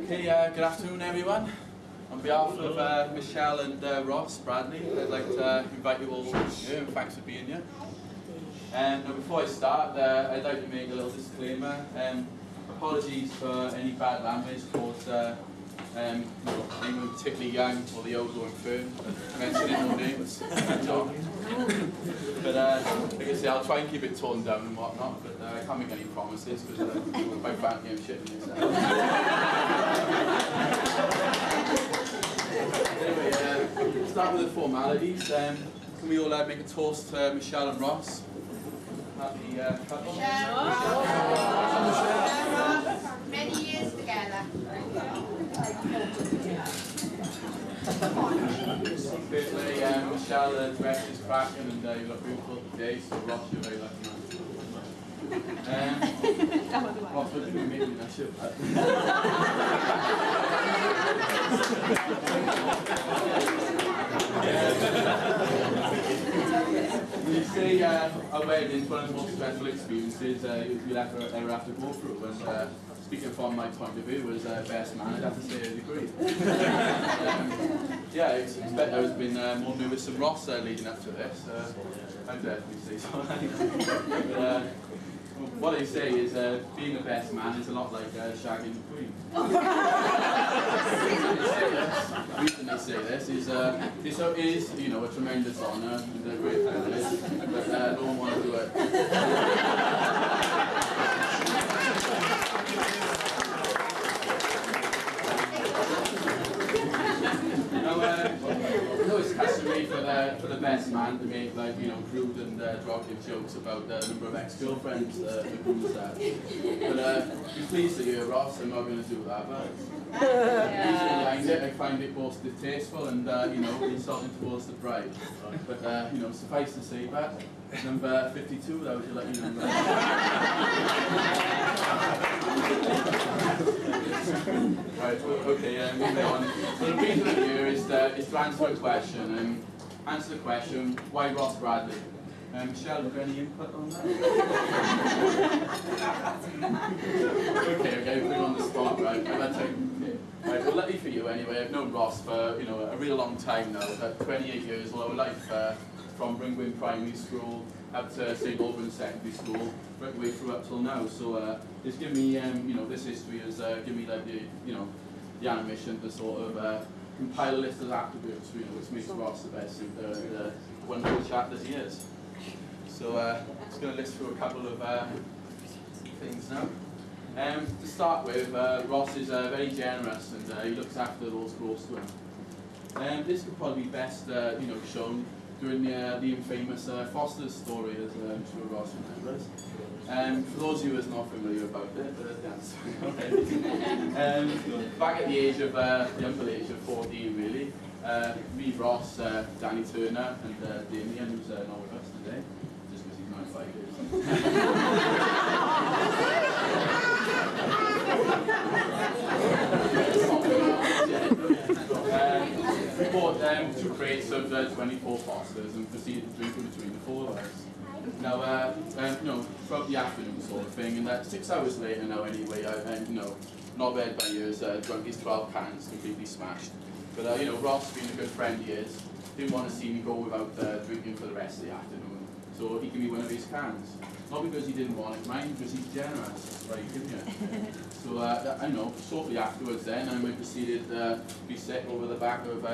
Okay, good afternoon everyone. On behalf of Michelle and Ross Bradley, I'd like to invite you all here and thanks for being here. Now before I start, I'd like to make a little disclaimer. Apologies for any bad language towards anyone particularly young or the old or infirm. Mentioning no names. But like I say, I'll try and keep it toned down and whatnot, but I can't make any promises because I'm quite frankly I'm shitting myself. Anyway, start with the formalities. Can we all make a toast to Michelle and Ross? Happy couple. Many years together. Firstly, Michelle, the dress is cracking and you look beautiful today, so Ross, you're very lucky man. Ross, what did we make in that ship? You say a wedding is one of the most stressful experiences you'll ever have to go through. And speaking from my point of view as best man, I'd have to say I agree. Yeah, I expect I was been more nervous than Ross leading up to this. I'd definitely say so. But, what I say is being the best man is a lot like shagging the queen. The reason they say this is this is, you know, a tremendous honour and a great privilege, but no one wants to do it. No, it's customary for the best man to make, like, you know, crude and derogative jokes about the number of ex-girlfriends the groom's had. But be pleased to hear, Ross, I'm not going to do that. But I find it both distasteful and you know, insulting towards the bride. But you know, suffice to say that number 52, that was your lucky number. Right, okay, moving on. So the reason I'm here is to answer a question. Answer the question, why Ross Bradley? Michelle, have you got any input on that? Okay, put you on the spot, right? Right, well, lucky for you anyway, I've known Ross for, you know, a real long time now, about 28 years, all our life, from Bringwyn Primary School up to St. Albans Secondary School, right the way through up till now. So it's given me, you know, this history has given me like the, you know, the ambition to sort of compile a list of attributes, you know, which makes Ross the best suit, the wonderful chap that he is. So just going to list through a couple of things now. To start with, Ross is very generous and he looks after those close to him. This could probably be best, you know, shown during the infamous Foster's story, as I'm sure Ross remembers. For those of you who are not familiar about it, that's back at the age of, the humble age of 14 really, me, Ross, Danny Turner and Damien, who's not with us today, just because he's not invited. We bought 2 crates of 24 Fosters and proceeded to drink between the 4 of us. Now, you know, throughout the afternoon sort of thing, and 6 hours later now anyway, you know, not read by years, drunk his 12 cans, completely smashed. But, you know, Ross, being a good friend he is, didn't want to see me go without drinking for the rest of the afternoon. So he gave me one of his cans. Not because he didn't want it, mind, because he's generous. Right, give me it. So, I know, shortly afterwards then, I proceeded to be sick over the back of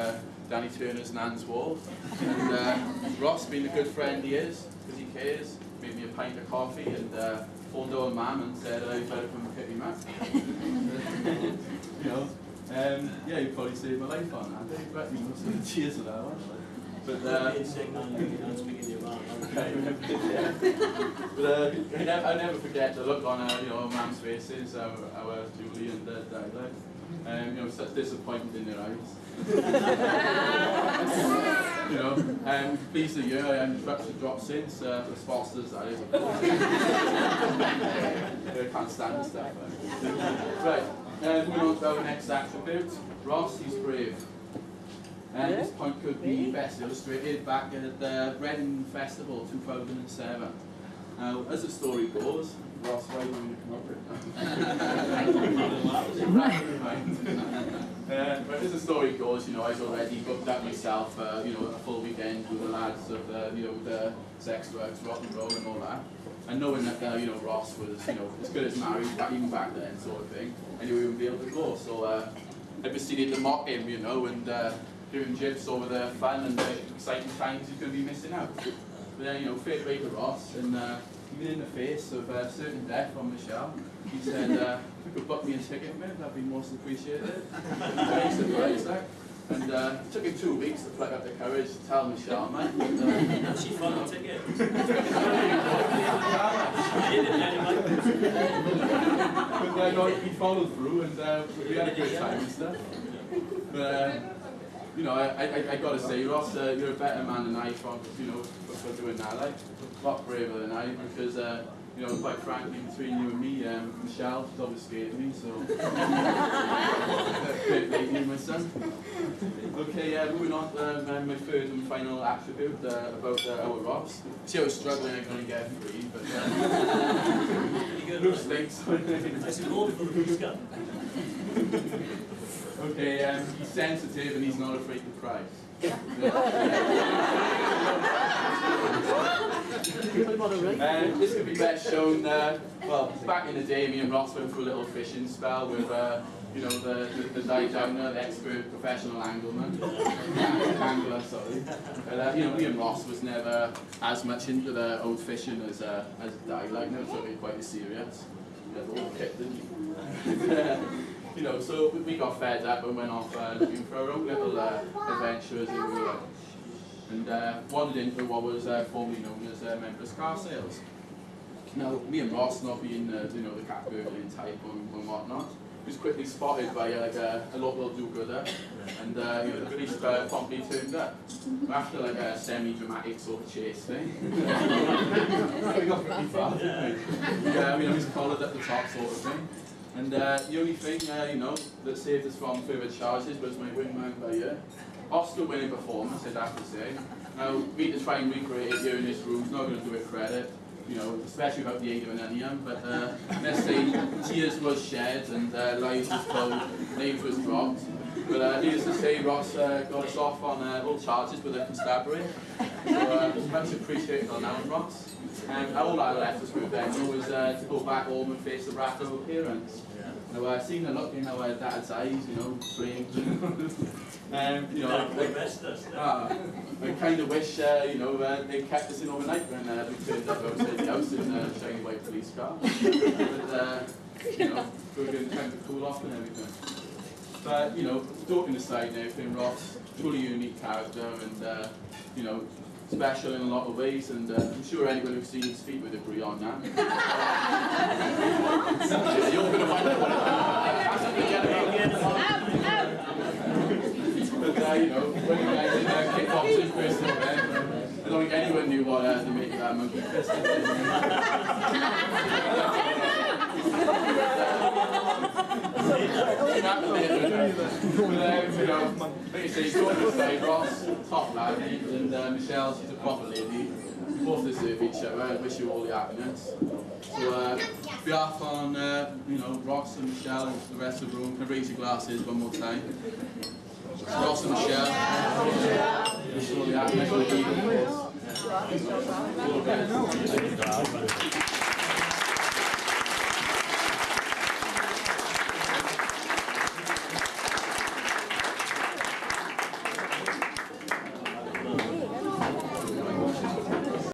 Danny Turner's Nan's wall. And Ross, being the good friend he is, because he cares, made me a pint of coffee and phoned our mum and said, you better come and pick him up. You know, yeah, you probably saved my life on that day, but you know, so cheers to that one. But you speaking to your mum. But I'll never forget the look on you know, our mum's faces, our Julie and Dyla. You know, such disappointment in their eyes. You know, pleased to hear I haven't dropped since the Fosters, that is, of course. I can't stand the stuff. Right, moving on to our next attribute. Ross, he's brave. This point could be best illustrated back at the Reading Festival 2007. Now, as the story goes, Ross, why didn't you come up with that? But as the story goes, you know, I'd already booked that myself, you know, a full weekend with the lads of you know, the sex, drugs, rock and roll and all that. And knowing that, you know, Ross was, you know, as good as married, even back then, sort of thing, and he wouldn't be able to go. So I proceeded to mock him, you know, and give him gifs over the fun and the exciting times he's going to be missing out. But then, you know, fair play to Ross, and even in the face of certain death from Michelle, he said, if you could book me a ticket, mate, that'd be most appreciated. Very surprised, like. And it took him 2 weeks to pluck up the courage to tell Michelle, mate. And she found the ticket. But he followed through, and we had a good time and stuff. But you know, I gotta say, Ross, you're a better man than I for, you know, for doing that. Like, a lot braver than I, because you know, quite frankly, between you and me, Michelle, she's always scared of me, so great lady, my son. Okay, moving on to my third and final attribute about our Ross. See, I was struggling, I'm gonna get free, but no stakes. I said, hold for the police gun. Okay, he's sensitive and he's not afraid to cry. This could be best shown, well, back in the day, me and Ross went through a little fishing spell with, you know, the dive downer, the expert professional angler, sorry. But, you know, me and Ross was never as much into the old fishing as Di, like, now took it quite serious. You know, so we got fed up and went off looking for our own little adventures, and wandered into what was formerly known as members' car sales. Now, me and Ross, not being you know, the cat burgling type and whatnot, was quickly spotted by like a local do-gooder, and you know, the police promptly turned up. After like a semi-dramatic sort of chase thing, we got pretty far, didn't we? Yeah, you know, he's collared at the top sort of thing. And the only thing, you know, that saved us from further charges was my wingman by year. Oscar-winning performance, I'd have to say. Now, me to try and recreate it here in this room is not going to do it credit, you know, especially without the aid of an onion, but let's say tears was shed and lives was told, names was dropped. But needless to say, Ross got us off on all charges with a constabulary. So much appreciated on that one, Ross. And all I left us with then was to go back home and face the wrath of parents. Now, seeing the look in our dad's eyes, you know, flamed. You know, I kind of wish, you know, they kept us in overnight when we turned up outside the house in a shiny white police car. But, you know, we were getting time to cool off and everything. But, you know, joking aside and everything, Ross, truly unique character and, you know, special in a lot of ways, and I'm sure anyone who's seen his feet would agree on that. You're going to wonder what But, you know, when you guys did kickboxing first event, I don't think anyone knew what the make of that monkey fist is. You know, like you say, he's going to say, Ross, top lad, and Michelle, she's a proper lady. We both deserve each other. I wish you all the happiness. So, behalf on, you know, Ross and Michelle and the rest of the room, can I raise your glasses one more time? Ross and Michelle, wish you all the happiness. All the best.